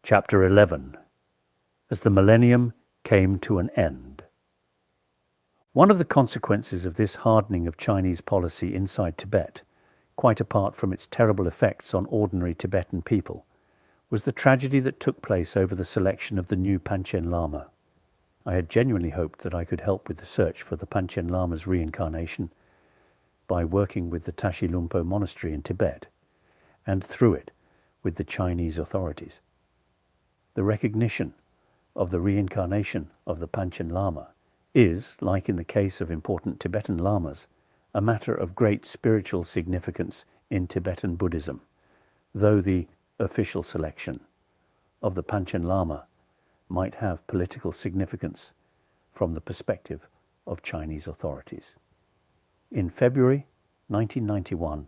Chapter 11. As the millennium came to an end. One of the consequences of this hardening of Chinese policy inside Tibet, quite apart from its terrible effects on ordinary Tibetan people, was the tragedy that took place over the selection of the new Panchen Lama. I had genuinely hoped that I could help with the search for the Panchen Lama's reincarnation by working with the Tashi Lumpo monastery in Tibet, and through it with the Chinese authorities. The recognition of the reincarnation of the Panchen Lama is, like in the case of important Tibetan lamas, a matter of great spiritual significance in Tibetan Buddhism, though the official selection of the Panchen Lama might have political significance from the perspective of Chinese authorities. In February 1991,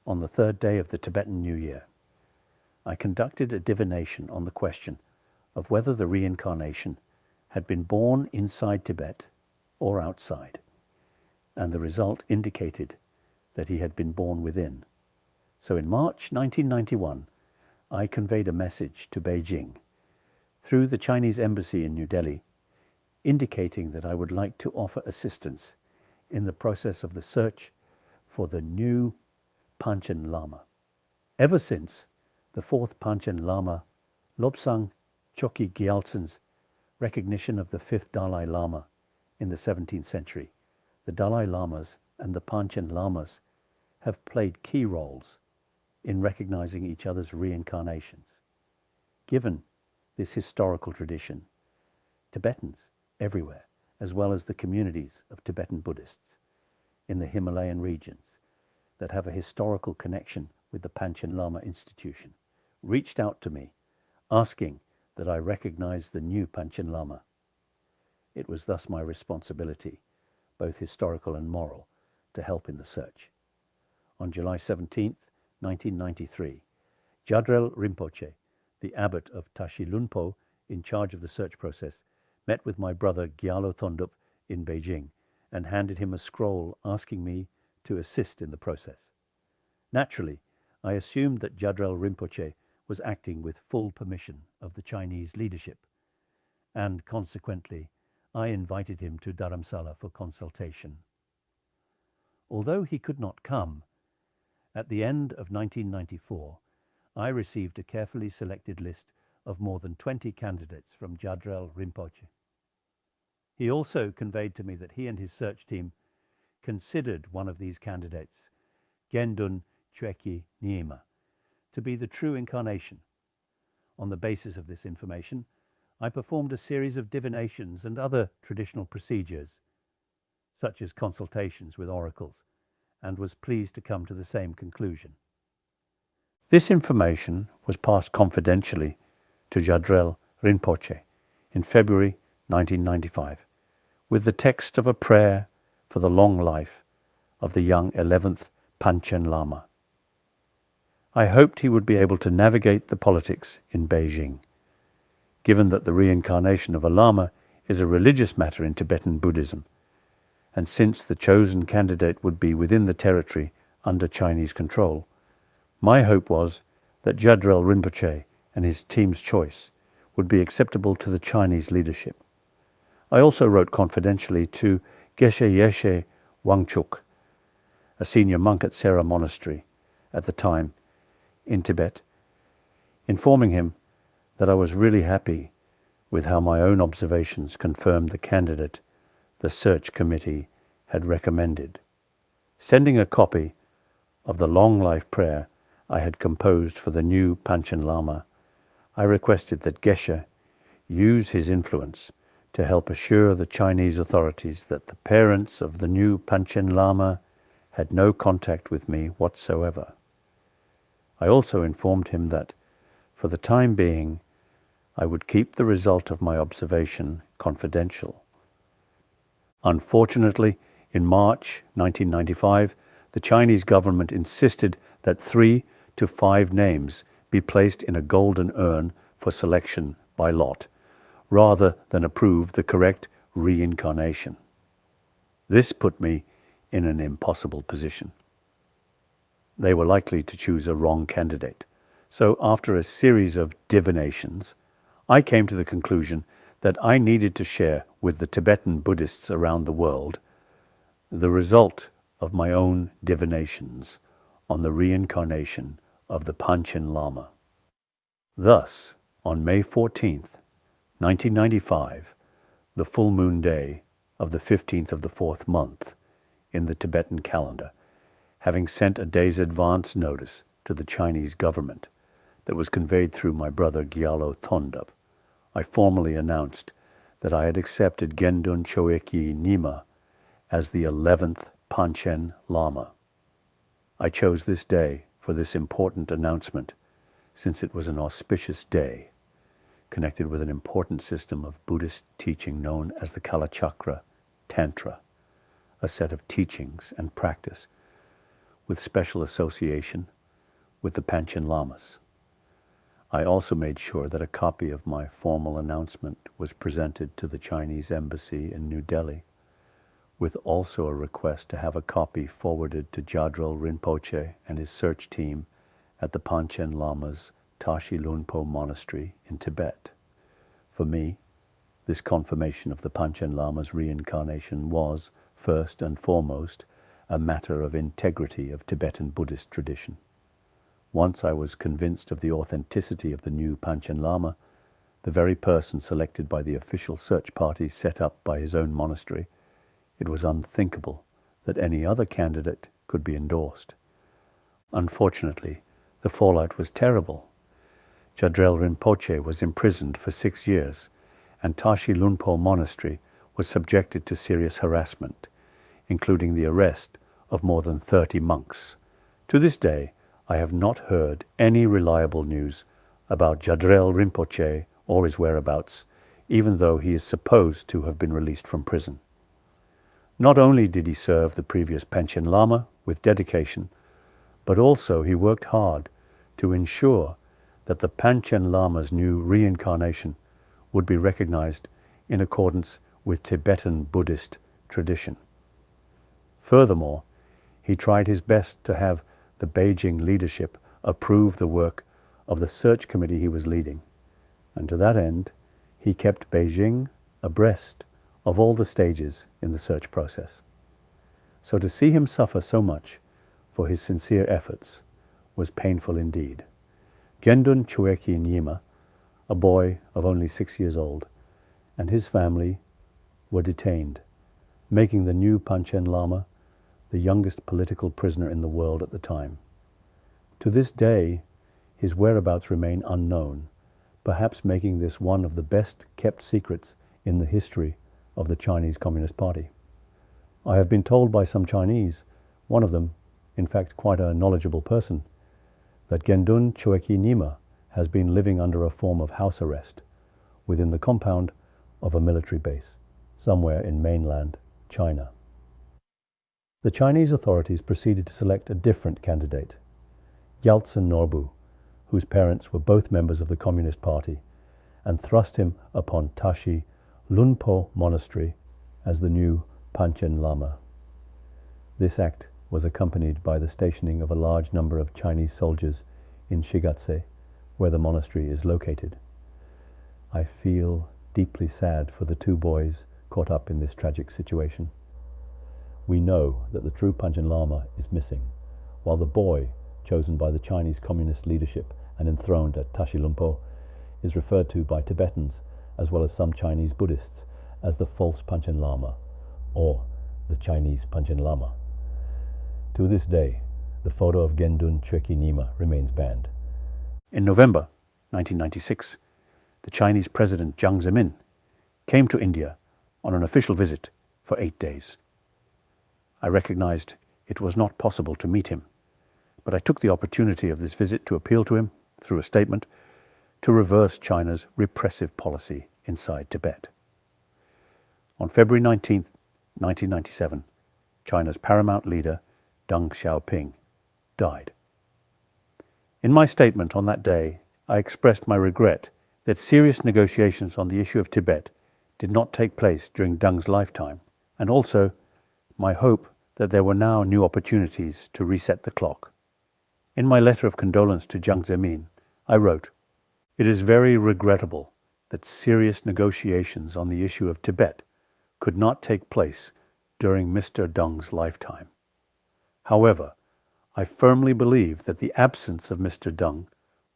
on the third day of the Tibetan New Year, I conducted a divination on the question of whether the reincarnation had been born inside Tibet or outside, and the result indicated that he had been born within. So in March 1991, I conveyed a message to Beijing through the Chinese embassy in New Delhi, indicating that I would like to offer assistance in the process of the search for the new Panchen Lama. Ever since the fourth Panchen Lama, Lobsang Chokyi Gyaltsen's recognition of the fifth Dalai Lama in the 17th century, the Dalai Lamas and the Panchen Lamas have played key roles in recognizing each other's reincarnations. Given this historical tradition, Tibetans everywhere, as well as the communities of Tibetan Buddhists in the Himalayan regions that have a historical connection with the Panchen Lama institution, reached out to me asking that I recognize the new Panchen Lama. It was thus my responsibility, both historical and moral, to help in the search. On July 17, 1993, Jadrel Rinpoche, the abbot of Tashi Lumpo in charge of the search process, met with my brother Gyalo Thondup in Beijing and handed him a scroll asking me to assist in the process. Naturally, I assumed that Jadrel Rinpoche was acting with full permission of the Chinese leadership, and consequently, I invited him to Dharamsala for consultation. Although he could not come, at the end of 1994, I received a carefully selected list of more than 20 candidates from Jadrel Rinpoche. He also conveyed to me that he and his search team considered one of these candidates, Gendun Chökyi Nyima, to be the true incarnation. On the basis of this information, I performed a series of divinations and other traditional procedures, such as consultations with oracles, and was pleased to come to the same conclusion. This information was passed confidentially to Jadrel Rinpoche in February 1995, with the text of a prayer for the long life of the young 11th Panchen Lama. I hoped he would be able to navigate the politics in Beijing, given that the reincarnation of a Lama is a religious matter in Tibetan Buddhism, and since the chosen candidate would be within the territory under Chinese control, my hope was that Jadrel Rinpoche and his team's choice would be acceptable to the Chinese leadership. I also wrote confidentially to Geshe Yeshe Wangchuk, a senior monk at Sera Monastery at the time in Tibet, informing him that I was really happy with how my own observations confirmed the candidate the search committee had recommended. Sending a copy of the long life prayer I had composed for the new Panchen Lama, I requested that Geshe use his influence to help assure the Chinese authorities that the parents of the new Panchen Lama had no contact with me whatsoever. I also informed him that, for the time being, I would keep the result of my observation confidential. Unfortunately, in March 1995, the Chinese government insisted that 3 to 5 names be placed in a golden urn for selection by lot, rather than approve the correct reincarnation. This put me in an impossible position. They were likely to choose a wrong candidate, So after a series of divinations, I came to the conclusion that I needed to share with the Tibetan Buddhists around the world the result of my own divinations on the reincarnation of the Panchen Lama. Thus, on May 14th, 1995, the full moon day of the 15th of the 4th month in the Tibetan calendar, having sent a day's advance notice to the Chinese government that was conveyed through my brother Gyalo Thondup, I formally announced that I had accepted Gendun Choekyi Nyima as the 11th Panchen Lama. I chose this day for this important announcement since it was an auspicious day, connected with an important system of Buddhist teaching known as the Kalachakra Tantra, a set of teachings and practice with special association with the Panchen Lamas. I also made sure that a copy of my formal announcement was presented to the Chinese embassy in New Delhi, with also a request to have a copy forwarded to Jadrol Rinpoche and his search team at the Panchen Lama's Tashi Lunpo Monastery in Tibet. For me, this confirmation of the Panchen Lama's reincarnation was, first and foremost, a matter of integrity of Tibetan Buddhist tradition. Once I was convinced of the authenticity of the new Panchen Lama, the very person selected by the official search party set up by his own monastery, it was unthinkable that any other candidate could be endorsed. Unfortunately, the fallout was terrible. Jadrol Rinpoche was imprisoned for 6 years, and Tashi Lunpo Monastery was subjected to serious harassment, including the arrest of more than 30 monks. To this day, I have not heard any reliable news about Jadrol Rinpoche or his whereabouts, even though he is supposed to have been released from prison. Not only did he serve the previous Panchen Lama with dedication, but also he worked hard to ensure that the Panchen Lama's new reincarnation would be recognized in accordance with Tibetan Buddhist tradition. Furthermore, he tried his best to have the Beijing leadership approve the work of the search committee he was leading, and to that end, he kept Beijing abreast of all the stages in the search process. So to see him suffer so much for his sincere efforts was painful indeed. Gendun Choekyi Nyima, a boy of only 6 years old, and his family were detained, making the new Panchen Lama the youngest political prisoner in the world at the time. To this day, his whereabouts remain unknown, perhaps making this one of the best kept secrets in the history of the Chinese Communist Party. I have been told by some Chinese, one of them, in fact quite a knowledgeable person, that Gendun Choekyi Nyima has been living under a form of house arrest within the compound of a military base somewhere in mainland China. The Chinese authorities proceeded to select a different candidate, Gyaltsen Norbu, whose parents were both members of the Communist Party, and thrust him upon Tashi Lunpo Monastery as the new Panchen Lama. This act was accompanied by the stationing of a large number of Chinese soldiers in Shigatse, where the monastery is located. I feel deeply sad for the 2 boys caught up in this tragic situation. We know that the true Panchen Lama is missing, while the boy, chosen by the Chinese communist leadership and enthroned at Tashi Lunpo, is referred to by Tibetans, as well as some Chinese Buddhists, as the false Panchen Lama, or the Chinese Panchen Lama. To this day, the photo of Gendun Choekyi Nyima remains banned. In November 1996, the Chinese President Jiang Zemin came to India on an official visit for 8 days. I recognized it was not possible to meet him, but I took the opportunity of this visit to appeal to him, through a statement, to reverse China's repressive policy inside Tibet. On February 19, 1997, China's paramount leader, Deng Xiaoping, died. In my statement on that day, I expressed my regret that serious negotiations on the issue of Tibet did not take place during Deng's lifetime, and also my hope that there were now new opportunities to reset the clock. In my letter of condolence to Jiang Zemin, I wrote, "It is very regrettable that serious negotiations on the issue of Tibet could not take place during Mr. Deng's lifetime. However, I firmly believe that the absence of Mr. Deng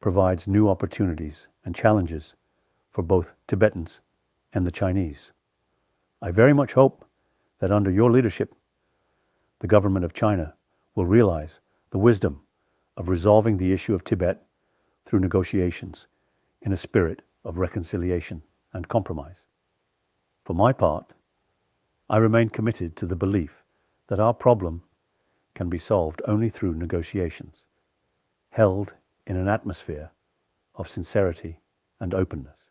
provides new opportunities and challenges for both Tibetans and the Chinese. I very much hope that under your leadership, the government of China will realize the wisdom of resolving the issue of Tibet through negotiations in a spirit of reconciliation and compromise. For my part, I remain committed to the belief that our problem can be solved only through negotiations, held in an atmosphere of sincerity and openness."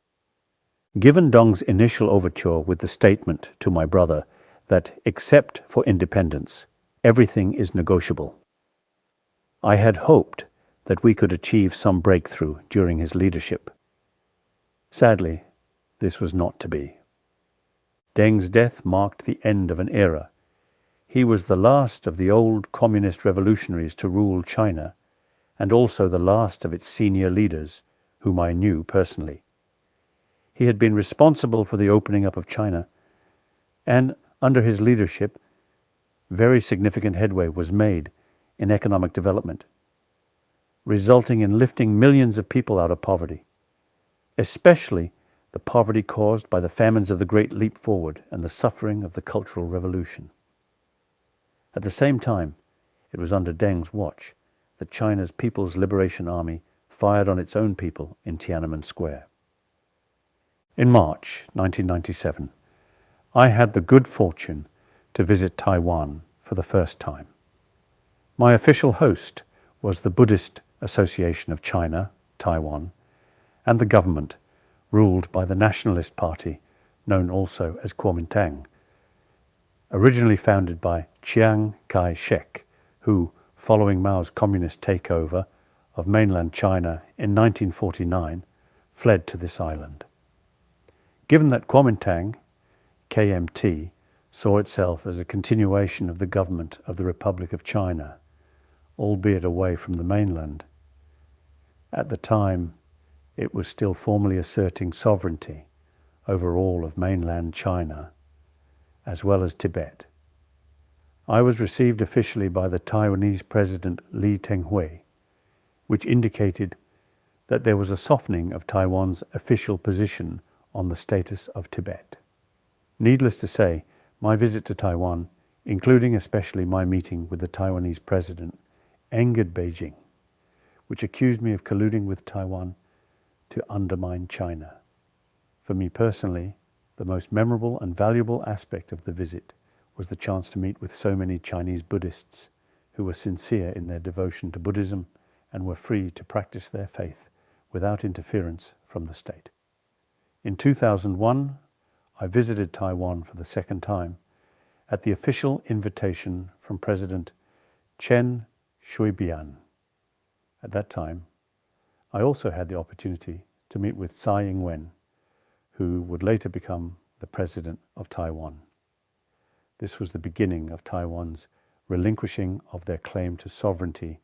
Given Deng's initial overture with the statement to my brother that, except for independence, everything is negotiable, I had hoped that we could achieve some breakthrough during his leadership. Sadly, this was not to be. Deng's death marked the end of an era. He was the last of the old communist revolutionaries to rule China, and also the last of its senior leaders, whom I knew personally. He had been responsible for the opening up of China, and under his leadership, very significant headway was made in economic development, resulting in lifting millions of people out of poverty, especially the poverty caused by the famines of the Great Leap Forward and the suffering of the Cultural Revolution. At the same time, it was under Deng's watch that China's People's Liberation Army fired on its own people in Tiananmen Square. In March 1997, I had the good fortune to visit Taiwan for the first time. My official host was the Buddhist Association of China, Taiwan, and the government, ruled by the Nationalist Party, known also as Kuomintang, originally founded by Chiang Kai-shek, who, following Mao's communist takeover of mainland China in 1949, fled to this island. Given that Kuomintang, KMT, saw itself as a continuation of the government of the Republic of China, albeit away from the mainland, at the time it was still formally asserting sovereignty over all of mainland China, as well as Tibet. I was received officially by the Taiwanese President Lee Teng-hui, which indicated that there was a softening of Taiwan's official position on the status of Tibet. Needless to say, my visit to Taiwan, including especially my meeting with the Taiwanese president, angered Beijing, which accused me of colluding with Taiwan to undermine China. For me personally, the most memorable and valuable aspect of the visit was the chance to meet with so many Chinese Buddhists who were sincere in their devotion to Buddhism and were free to practice their faith without interference from the state. In 2001, I visited Taiwan for the second time at the official invitation from President Chen Shui-bian. At that time, I also had the opportunity to meet with Tsai Ing-wen, who would later become the president of Taiwan. This was the beginning of Taiwan's relinquishing of their claim to sovereignty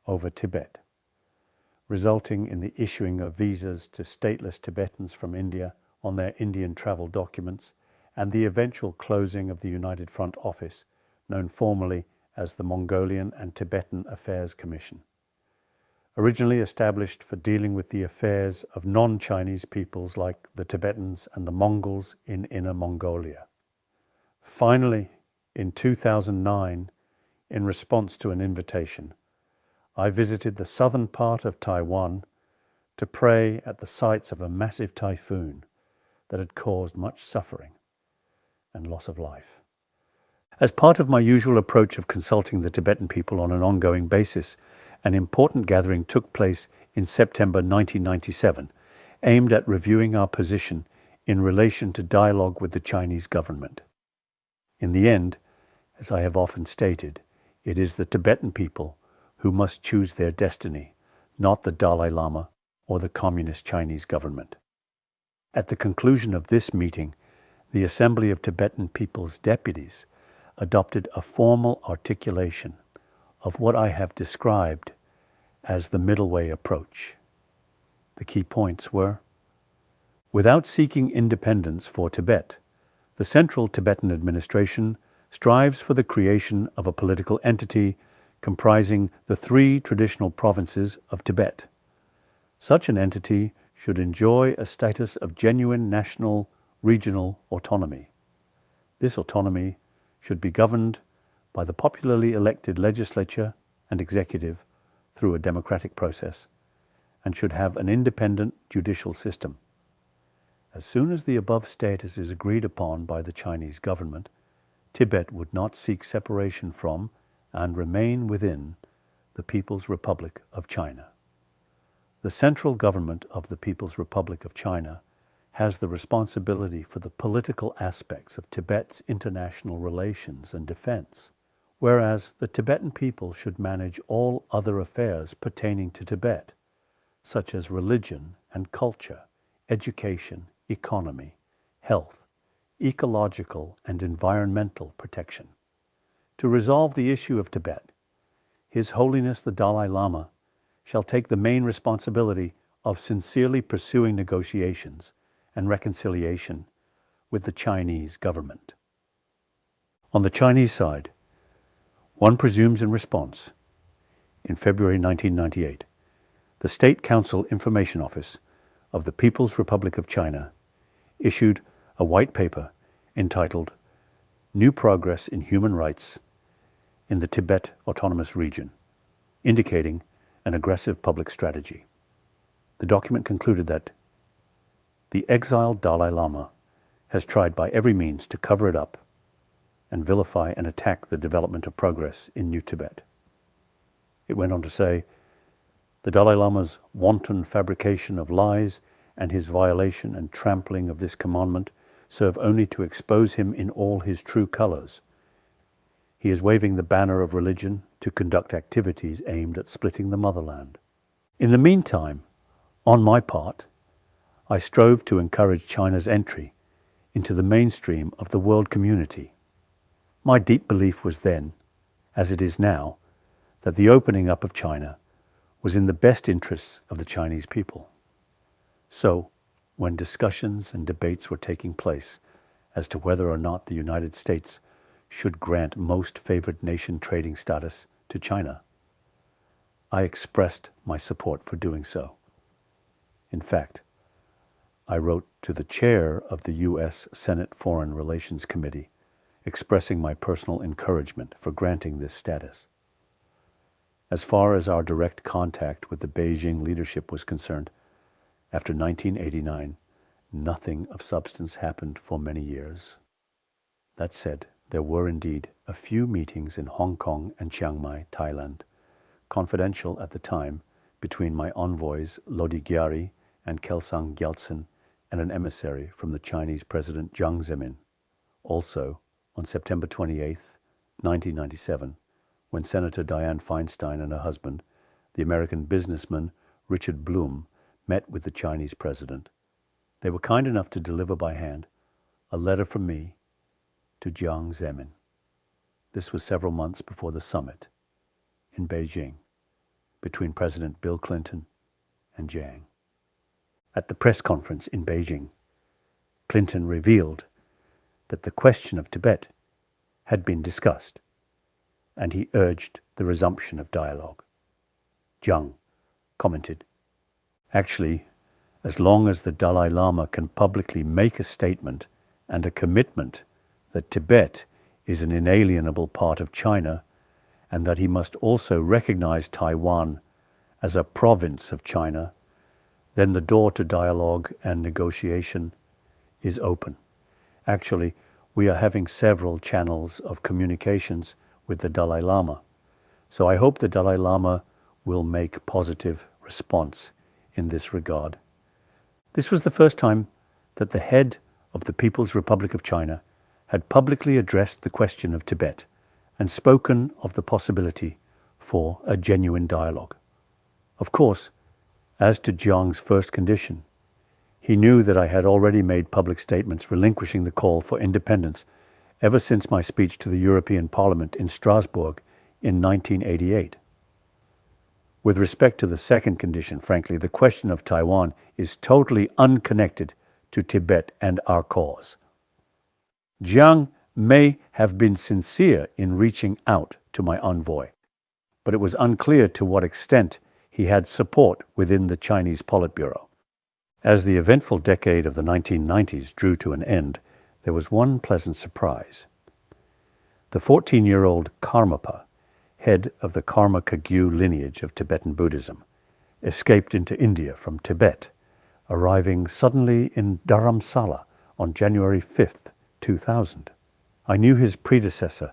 over Tibet, resulting in the issuing of visas to stateless Tibetans from India on their Indian travel documents and the eventual closing of the United Front Office, known formally as the Mongolian and Tibetan Affairs Commission, originally established for dealing with the affairs of non-Chinese peoples like the Tibetans and the Mongols in Inner Mongolia. Finally, in 2009, in response to an invitation, I visited the southern part of Taiwan to pray at the sites of a massive typhoon that had caused much suffering and loss of life. As part of my usual approach of consulting the Tibetan people on an ongoing basis, an important gathering took place in September 1997, aimed at reviewing our position in relation to dialogue with the Chinese government. In the end, as I have often stated, it is the Tibetan people who must choose their destiny, not the Dalai Lama or the Communist Chinese government. At the conclusion of this meeting, the Assembly of Tibetan People's Deputies adopted a formal articulation of what I have described as the middle way approach. The key points were: without seeking independence for Tibet, the Central Tibetan Administration strives for the creation of a political entity comprising the 3 traditional provinces of Tibet. Such an entity should enjoy a status of genuine national, regional autonomy. This autonomy should be governed by the popularly elected legislature and executive through a democratic process, and should have an independent judicial system. As soon as the above status is agreed upon by the Chinese government, Tibet would not seek separation from and remain within the People's Republic of China. The central government of the People's Republic of China has the responsibility for the political aspects of Tibet's international relations and defense, whereas the Tibetan people should manage all other affairs pertaining to Tibet, such as religion and culture, education, economy, health, ecological and environmental protection. To resolve the issue of Tibet, His Holiness the Dalai Lama shall take the main responsibility of sincerely pursuing negotiations and reconciliation with the Chinese government. On the Chinese side, one presumes in response, in February 1998, the State Council Information Office of the People's Republic of China issued a white paper entitled New Progress in Human Rights in the Tibet Autonomous Region, indicating an aggressive public strategy. The document concluded that the exiled Dalai Lama has tried by every means to cover it up and vilify and attack the development of progress in New Tibet. It went on to say, the Dalai Lama's wanton fabrication of lies and his violation and trampling of this commandment serve only to expose him in all his true colors. He is waving the banner of religion to conduct activities aimed at splitting the motherland. In the meantime, on my part, I strove to encourage China's entry into the mainstream of the world community. My deep belief was then, as it is now, that the opening up of China was in the best interests of the Chinese people. So, when discussions and debates were taking place as to whether or not the United States should grant most favored nation trading status to China, I expressed my support for doing so. In fact, I wrote to the chair of the U.S. Senate Foreign Relations Committee expressing my personal encouragement for granting this status. As far as our direct contact with the Beijing leadership was concerned, after 1989, nothing of substance happened for many years. That said, there were indeed a few meetings in Hong Kong and Chiang Mai, Thailand, confidential at the time, between my envoys Lodi Gyari and Kelsang Gyaltsen and an emissary from the Chinese President Jiang Zemin. Also, on September 28, 1997, when Senator Dianne Feinstein and her husband, the American businessman Richard Blum, met with the Chinese president, they were kind enough to deliver by hand a letter from me to Jiang Zemin. This was several months before the summit in Beijing between President Bill Clinton and Jiang. At the press conference in Beijing, Clinton revealed that the question of Tibet had been discussed, and he urged the resumption of dialogue. Jiang commented, "Actually, as long as the Dalai Lama can publicly make a statement and a commitment that Tibet is an inalienable part of China and that he must also recognize Taiwan as a province of China, then the door to dialogue and negotiation is open. Actually, we are having several channels of communications with the Dalai Lama, so I hope the Dalai Lama will make positive response in this regard." This was the first time that the head of the People's Republic of China had publicly addressed the question of Tibet and spoken of the possibility for a genuine dialogue. Of course, as to Jiang's first condition, he knew that I had already made public statements relinquishing the call for independence ever since my speech to the European Parliament in Strasbourg in 1988. With respect to the second condition, frankly, the question of Taiwan is totally unconnected to Tibet and our cause. Jiang may have been sincere in reaching out to my envoy, but it was unclear to what extent he had support within the Chinese Politburo. As the eventful decade of the 1990s drew to an end, there was one pleasant surprise. The 14-year-old Karmapa, head of the Karma Kagyu lineage of Tibetan Buddhism, escaped into India from Tibet, arriving suddenly in Dharamsala on January 5th, 2000. I knew his predecessor,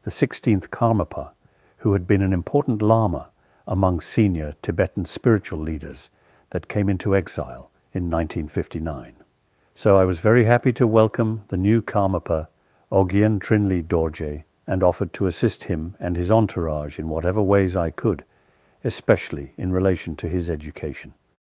the 16th Karmapa, who had been an important Lama among senior Tibetan spiritual leaders that came into exile in 1959. So I was very happy to welcome the new Karmapa, Ogyen Trinley Dorje, and offered to assist him and his entourage in whatever ways I could, especially in relation to his education.